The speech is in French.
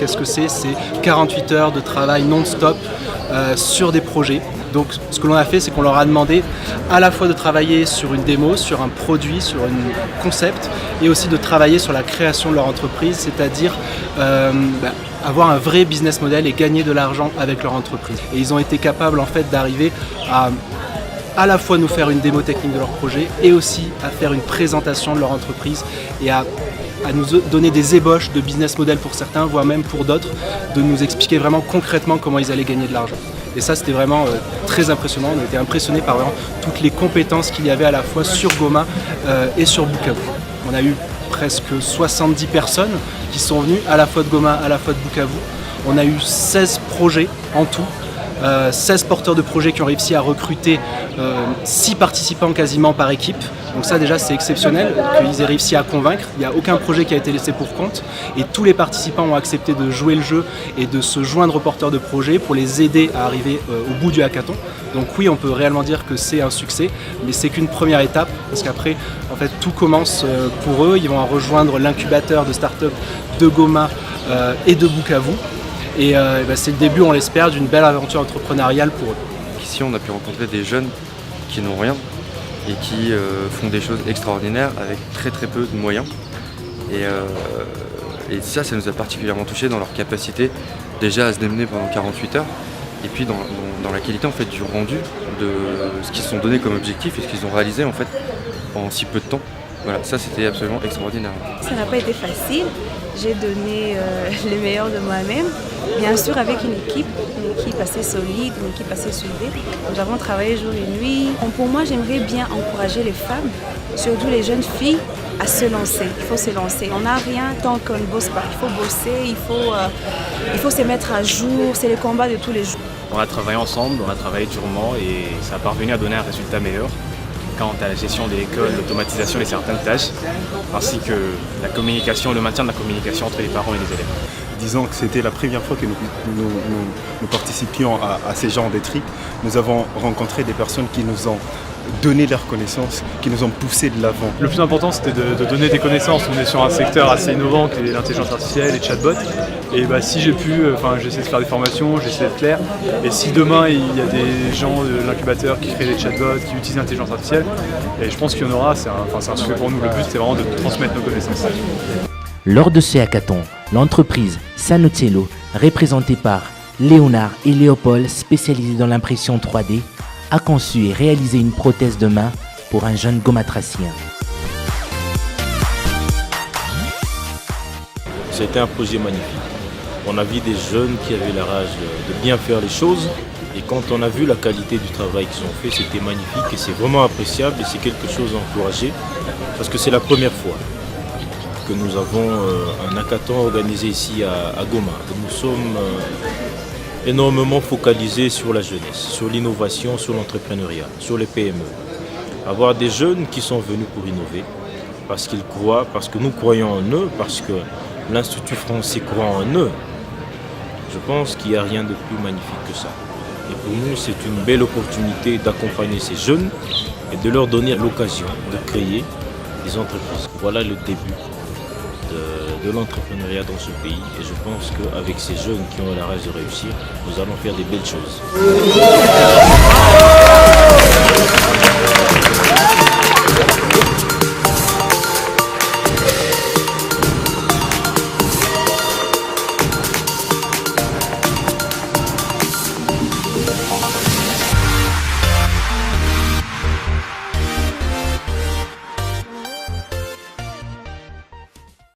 qu'est-ce que c'est? C'est 48 heures de travail non-stop sur des projets. Donc ce que l'on a fait, c'est qu'on leur a demandé à la fois de travailler sur une démo, sur un produit, sur un concept, et aussi de travailler sur la création de leur entreprise, c'est-à-dire avoir un vrai business model et gagner de l'argent avec leur entreprise. Et ils ont été capables en fait d'arriver à la fois nous faire une démo technique de leur projet et aussi à faire une présentation de leur entreprise et à nous donner des ébauches de business model pour certains, voire même pour d'autres, de nous expliquer vraiment concrètement comment ils allaient gagner de l'argent. Et ça, c'était vraiment très impressionnant. On a été impressionnés par vraiment toutes les compétences qu'il y avait à la fois sur Goma et sur Bukavu. On a eu presque 70 personnes qui sont venues à la fois de Goma, à la fois de Bukavu. On a eu 16 projets en tout. 16 porteurs de projets qui ont réussi à recruter 6 participants quasiment par équipe. Donc ça déjà c'est exceptionnel qu'ils aient réussi à convaincre. Il n'y a aucun projet qui a été laissé pour compte et tous les participants ont accepté de jouer le jeu et de se joindre aux porteurs de projets pour les aider à arriver au bout du hackathon. Donc oui, on peut réellement dire que c'est un succès, mais c'est qu'une première étape parce qu'après en fait tout commence pour eux. Ils vont rejoindre l'incubateur de start-up de Goma et de Bukavu. Et c'est le début, on l'espère, d'une belle aventure entrepreneuriale pour eux. Ici, on a pu rencontrer des jeunes qui n'ont rien et qui font des choses extraordinaires avec très très peu de moyens. Et ça nous a particulièrement touchés dans leur capacité déjà à se démener pendant 48 heures et puis dans la qualité en fait, du rendu de ce qu'ils se sont donné comme objectif et ce qu'ils ont réalisé en fait, en si peu de temps. Voilà, ça c'était absolument extraordinaire. Ça n'a pas été facile. J'ai donné le meilleur de moi-même, bien sûr avec une équipe assez solide, une équipe assez soudée. Nous avons travaillé jour et nuit. Donc pour moi, j'aimerais bien encourager les femmes, surtout les jeunes filles, à se lancer. Il faut se lancer. On n'a rien tant qu'on ne bosse pas. Il faut bosser, il faut se mettre à jour. C'est le combat de tous les jours. On a travaillé ensemble, on a travaillé durement et ça a parvenu à donner un résultat meilleur quant à la gestion de l'école, l'automatisation de certaines tâches, ainsi que la communication, le maintien de la communication entre les parents et les élèves. Disons que c'était la première fois que nous participions à ces genres de trips. Nous avons rencontré des personnes qui nous ont donné leurs connaissances, qui nous ont poussé de l'avant. Le plus important c'était de donner des connaissances. On est sur un secteur assez innovant qui est l'intelligence artificielle, les chatbots. Et si j'ai pu, j'essaie de faire des formations, j'essaie d'être clair. Et si demain il y a des gens de l'incubateur qui créent des chatbots, qui utilisent l'intelligence artificielle, et je pense qu'il y en aura, c'est un sujet pour nous. Le but c'est vraiment de transmettre nos connaissances. Lors de ce hackathon, l'entreprise Sanotello, représentée par Léonard et Léopold, spécialisés dans l'impression 3D, a conçu et réalisé une prothèse de main pour un jeune gomatracien. C'était un projet magnifique. On a vu des jeunes qui avaient la rage de bien faire les choses. Et quand on a vu la qualité du travail qu'ils ont fait, c'était magnifique et c'est vraiment appréciable et c'est quelque chose à encourager. Parce que c'est la première fois que nous avons un hackathon organisé ici à Goma. Nous sommes énormément focalisés sur la jeunesse, sur l'innovation, sur l'entrepreneuriat, sur les PME. Avoir des jeunes qui sont venus pour innover, parce qu'ils croient, parce que nous croyons en eux, parce que l'Institut français croit en eux. Je pense qu'il n'y a rien de plus magnifique que ça. Et pour nous, c'est une belle opportunité d'accompagner ces jeunes et de leur donner l'occasion de créer des entreprises. Voilà le début de l'entrepreneuriat dans ce pays et je pense qu'avec ces jeunes qui ont la rage de réussir, nous allons faire des belles choses.